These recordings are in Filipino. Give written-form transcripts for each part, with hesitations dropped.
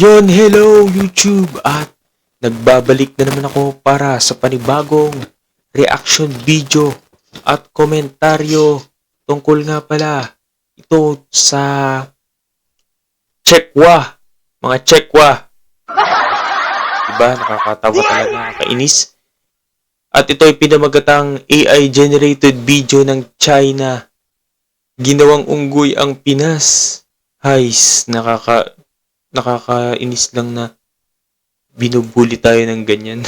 Hello YouTube at nagbabalik na naman ako para sa panibagong reaction video at komentaryo tungkol nga pala ito sa Chekwa, mga Chekwa. Diba? Nakakatawa talaga, nakakainis. At ito ay pinamagatang AI generated video ng China. Ginawang unggoy ang Pinas. Hays, nakakainis lang na binubuli tayo ng ganyan.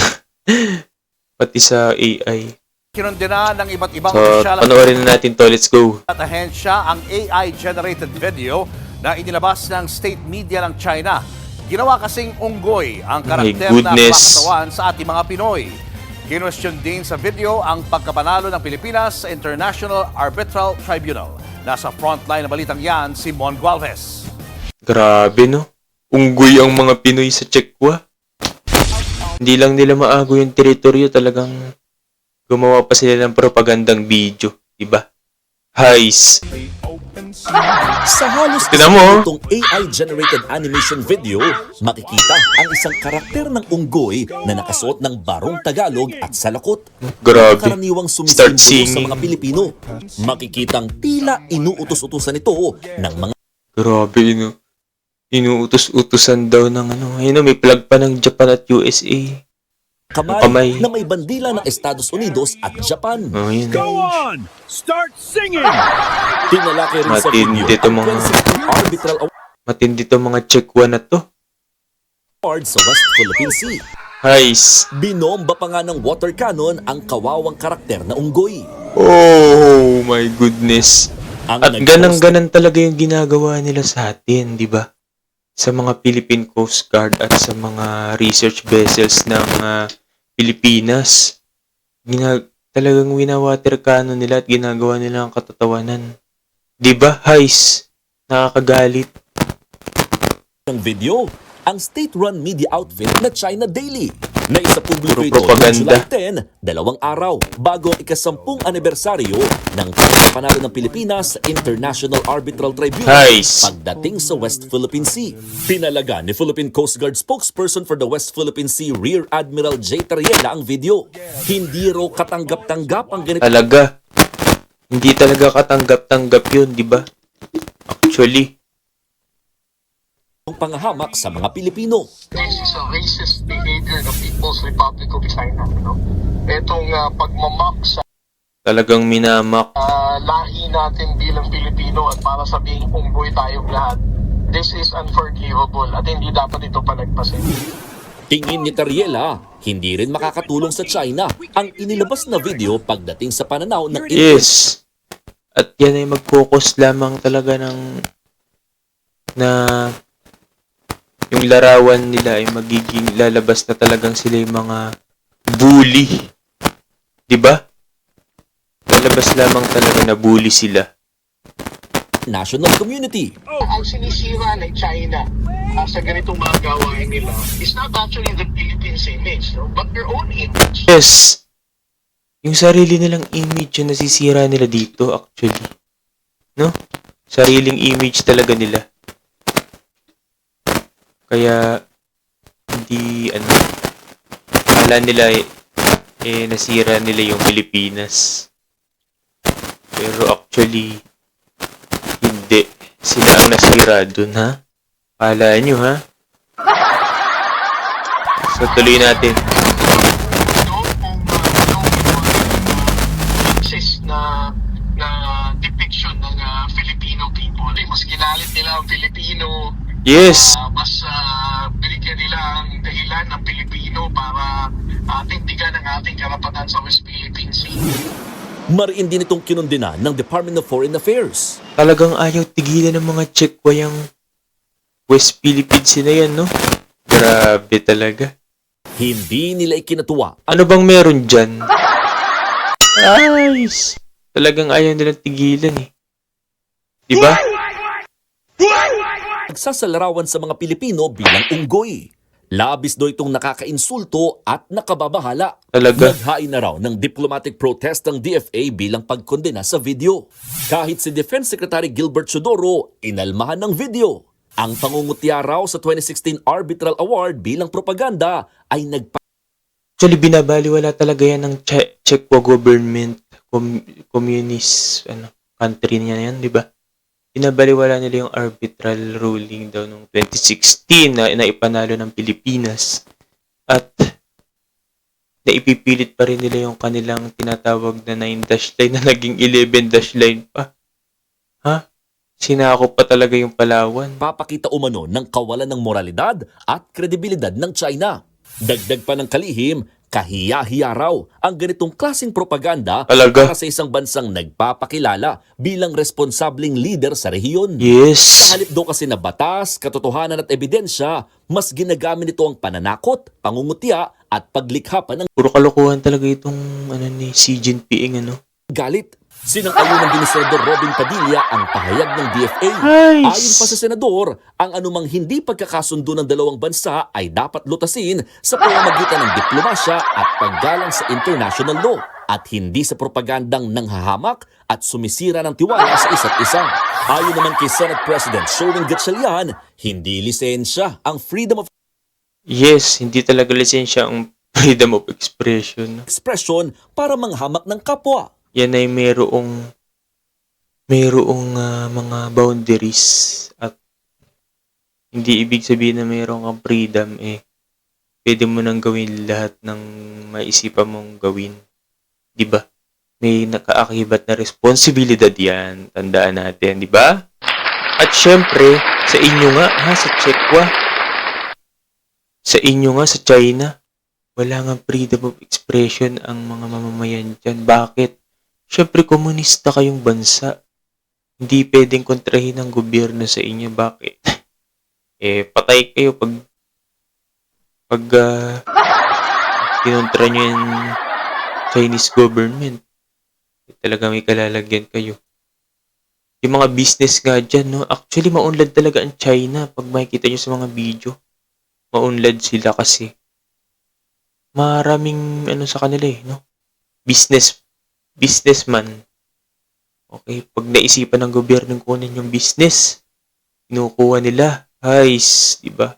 Pati sa AI. Kinundina ng iba't ibang So, opisyal panoorin na natin to. Let's go. at ahensya ang AI-generated video na inilabas ng state media ng China. Ginawa kasing unggoy ang karakter na pakatawan sa ating mga Pinoy. Kinwestiyon din sa video ang pagkapanalo ng Pilipinas sa International Arbitral Tribunal. Nasa frontline na balitang yan si Mon Gualvez. Grabe, no? Unggoy ang mga Pinoy sa Chekwa. Hindi lang nila maago yung teritoryo, talagang gumawa pa sila ng propagandang video, diba? Hays. Sa halos itong AI-generated animation video, makikita ang isang karakter ng unggoy na nakasuot ng barong Tagalog at salakot. Grabe. Karaniwang Start sumisimbolo sa singing. mga Pilipino. Makikitang tila inuutos-utusan ito ng mga Grabe, no? Inuutos-utusan daw ng ano. Ayun, no, may flag pa ng Japan at USA. kamay na may bandila ng Estados Unidos at Japan. Oh, yun. Go on! Start singing! Tinalaki rin sa Matindi video to, ang mga- 2016 Arbitral Matindi to mga Chekwa na to. Award sa West Philippine Sea. Hays. Binomba pa nga ng water cannon ang kawawang karakter na unggoy. Oh my goodness. Ang At nag-post ganang-ganan talaga yung ginagawa nila sa atin, di ba? Sa mga Philippine Coast Guard at sa mga research vessels ng Pilipinas. Talagang winawater cannon nila at ginagawa nila ang katatawanan. Di ba, Hays? Nakakagalit. ng video ang state-run media outfit na China Daily na isapubliko Puro ito noong propaganda. July 10, 2 araw bago ang ika-10 anibersaryo ng pagkapanalo ng Pilipinas sa International Arbitral Tribunal Nice. pagdating sa West Philippine Sea. Pinalaga ni Philippine Coast Guard spokesperson for the West Philippine Sea Rear Admiral J. Tariela ang video. Hindi raw katanggap-tanggap ang ganito Talaga. Hindi talaga katanggap-tanggap yun, di ba? Actually. ang pangahamak sa mga Pilipino. This is a racist behavior ng People's Republic of China. No? Itong pagmamak sa Talagang minamak. lahi natin bilang Pilipino at para sabihing unggoy tayong lahat. This is unforgivable at hindi dapat ito palagpasin. Tingin ni Tariela, hindi rin makakatulong sa China ang inilabas na video pagdating sa pananaw ng Yes. At yan ay mag-focus lamang talaga na yung larawan nila ay magiging lalabas na talagang sila yung mga bully. 'Di ba? Lalabas lamang talaga na bully sila. national community. Ang sinisira ng China sa ganitong mga gawain nila is not actually the Philippines image, no? But their own image. Yes. Yung sarili nilang image yung nasisira nila dito actually. No? Sariling image talaga nila. Kaya hindi akala nila nasira nila yung Pilipinas. Pero actually hindi sila ang nasira dun, ha? Akala nyo, ha? So tuloy natin. Na depiction ng Filipino people. Mas ginalit nila ang Filipino. Yes. Mas binigyan nila ang dahilan ng Pilipino para tindigan ang ating karapatan sa West Philippine Sea. Mariin din itong kinundina ng Department of Foreign Affairs. Talagang ayaw tigilan ng mga Chekwa yung West Philippines na yan, no? Grabe talaga. Hindi nila ikinatuwa Ano bang meron dyan? Nice. Talagang ayaw nilang tigilan eh. Diba? nagsasalarawan sa mga Pilipino bilang unggoy. Labis do itong nakakainsulto at nakababahala. Talaga? Naghain na raw ng diplomatic protest ng DFA bilang pagkondena sa video. Kahit si Defense Secretary Gilbert Chodoro, inalmahan ng video. Ang pangungutya raw sa 2016 Arbitral Award bilang propaganda ay Actually, binabaliwala talaga yan ng Czechwa government, communist country niya yan, di ba? Binabaliwala nila yung arbitral ruling daw noong 2016 na ipanalo ng Pilipinas. At naipipilit pa rin nila yung kanilang tinatawag na 9-dash line na naging 11-dash line pa. Ha? Sinakop pa talaga yung Palawan. papakita umano ng kawalan ng moralidad at kredibilidad ng China. Dagdag pa ng kalihim, kahiya-hiya raw ang ganitong klaseng propaganda Talaga? para sa isang bansang nagpapakilala bilang responsableng leader sa rehiyon. Yes. Halip daw kasi na batas, katotohanan at ebidensya, mas ginagamit nito ang pananakot, pangungutya at paglikha pa ng Puro kalokohan talaga itong ni Xi Jinping, galit. Sinang-ayunan din ni Senador Robin Padilla ang pahayag ng DFA. Nice. Ayon pa sa senador, ang anumang hindi pagkakasundo ng dalawang bansa ay dapat lutasin sa pamamagitan ng diplomasya at paggalang sa international law at hindi sa propagandang nanghahamak at sumisira ng tiwala sa isa't isa. Ayon naman kay Senate President Sherwin Gatchalian, hindi lisensya ang freedom of Yes, hindi talaga lisensya ang freedom of expression. expression para manghamak ng kapwa. Yan ay mayroong mga boundaries at hindi ibig sabihin na mayroong kang freedom pwede mo nang gawin lahat ng maisipan mong gawin. 'Di ba? May nakaakibat na responsibilidad yan. Tandaan natin, 'di ba? At syempre, sa inyo nga sa Czechwa, sa inyo nga sa China, wala nga freedom of expression ang mga mamamayan dyan. Bakit? Syempre, komunista kayong bansa. Hindi pwedeng kontrahin ng gobyerno sa inyo. Bakit? Patay kayo pag kinontra nyo yung Chinese government. Talaga may kalalagyan kayo. Yung mga business nga dyan, no? Actually, maunlad talaga ang China pag makikita nyo sa mga video. Maunlad sila kasi maraming sa kanila no? Businessman. Okay, pag naisipan ng gobyerno kunin yung business, kinukuha nila. Guys, di ba?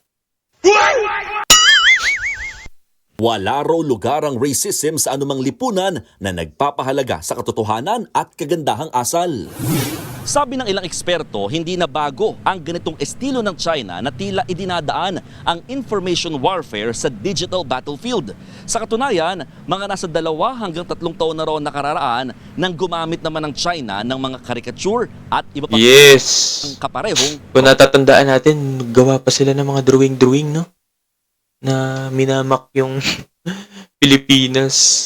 Wala raw lugar ang racism sa anumang lipunan na nagpapahalaga sa katotohanan at kagandahang asal. Sabi ng ilang eksperto, hindi na bago ang ganitong estilo ng China na tila idinadaan ang information warfare sa digital battlefield. Sa katunayan, mga nasa 2 hanggang 3 taon na raw nakararaan nang gumamit naman ng China ng mga caricature at iba pang kaparehong. Kung natatandaan natin, gawa pa sila ng mga drawing, no? Na minamak yung Pilipinas.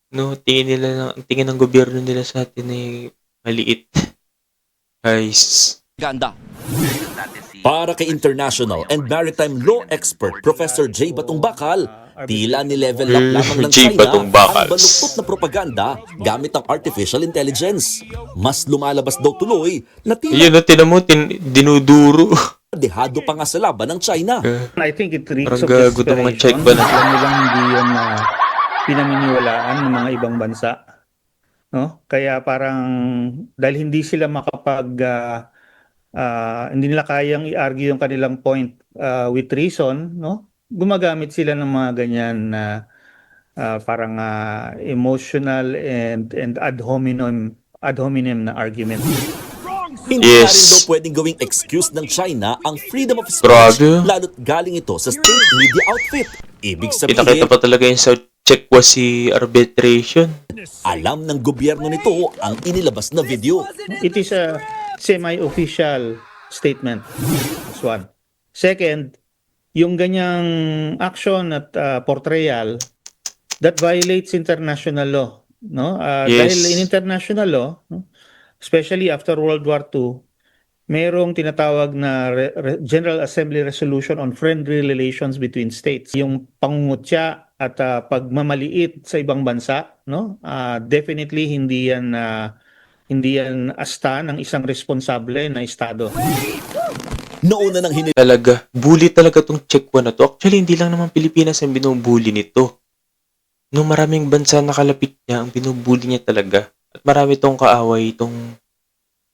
No, tingin ng gobyerno nila sa atin maliit. Guys. Ganda. Para kay international and maritime law expert Professor J. Batong Bakal, tila ni-level up lamang ng China ang baluktot na propaganda gamit ang artificial intelligence. Mas lumalabas daw tuloy na tila Tinan mo, dinuduro. dehado pa nga sa laban ng China. I think it reeks Parang of gago tong mga check desperation. ba na? Alam nilang hindi yan pinaniniwalaan ng mga ibang bansa. No? Kaya parang dahil hindi sila hindi nila kayang i-argue yung kanilang point with reason, no? Gumagamit sila ng mga ganyan na parang emotional and ad hominem na argument. Hindi Yes. na rin daw pwedeng gawing excuse ng China ang freedom of speech, Grabe. lalo't galing ito sa state media outfit. Ibig sabihin, Kita-kita pa talaga yung sa Czechwa si arbitration. alam ng gobyerno nito ang inilabas na video. It is a semi-official statement. That's one. Second, yung ganyang action at portrayal that violates international law, no? Yes. Dahil in international law, no, especially after World War II, mayroong tinatawag na General Assembly Resolution on Friendly Relations Between States. Yung pangungutya at pagmamaliit sa ibang bansa, no? Definitely hindi yan asta ng isang responsable na estado. Noon na nang Talaga, bully talaga tong Czechwa na to. Actually, hindi lang naman Pilipinas ang binubully nito. No, maraming bansa nakalapit niya, ang binubully niya talaga. At marami tong kaaway itong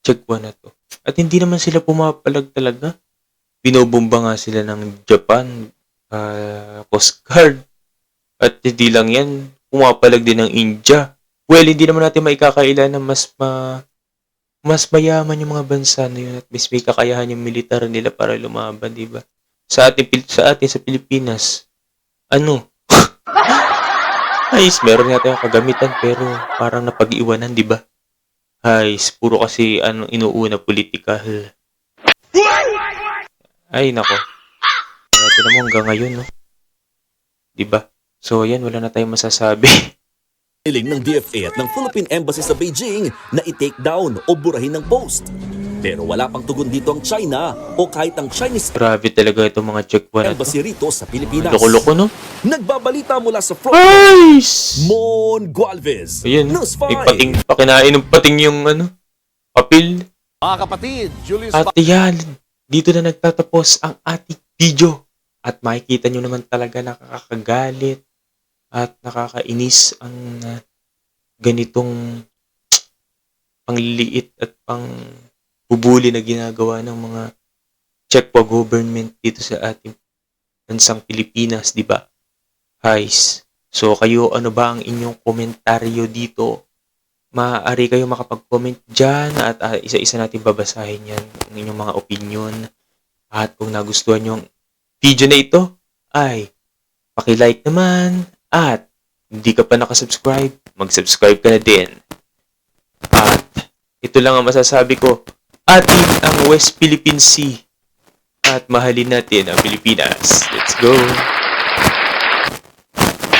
Czechwa na to. At hindi naman sila pumapalag talaga. binobomba nga sila ng Japan, Coast Guard. At hindi lang yan, pumapalag din ng India. Well, hindi naman natin maikakaila na mas mayaman yung mga bansa na yun at mas may kakayahan yung militar nila para lumaban, di ba? Sa atin sa Pilipinas, ayos, meron nga tayong kagamitan pero parang napag-iwanan, di ba? Ayos, puro kasi inuuna politikal. Ay, nako. Kaya ito naman hanggang ngayon, no? Di ba? So, yan, wala na tayong masasabi. Hiling ng DFA at ng Philippine Embassy sa Beijing na i-take down o burahin ng post. Pero wala pang tugon dito ang China o kahit ang Chinese Grabe talaga itong mga checkpoint na to. Embassy rito sa Pilipinas. Loko-loko, no? Nagbabalita mula sa front, Ayos! Mon Gualvez, Ayun, News may 5. pating, pakinain ng pating yung papel. Mga kapatid, Julius At yan, dito na nagtatapos ang ating video. At makikita nyo naman talaga nakakagalit at nakakainis ang ganitong pangliliit at pangbubuli na ginagawa ng mga Chekwa government dito sa ating bansang Pilipinas, di ba? Guys, so kayo, ano ba ang inyong komentaryo dito? Maaari kayo makapag-comment dyan at isa-isa natin babasahin yan, ang inyong mga opinion. At kung nagustuhan nyo ang video na ito, ay paki-like naman at hindi ka pa nakasubscribe, mag-subscribe ka na din. At ito lang ang masasabi ko, atin ang West Philippine Sea at mahalin natin ang Pilipinas. Let's go!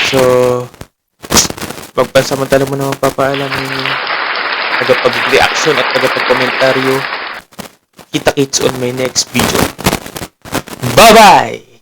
So, magpansamantala mo naman papaalam yung tagapag-reaction at tagapag-komentaryo. Kita-kits on my next video. Bye-bye!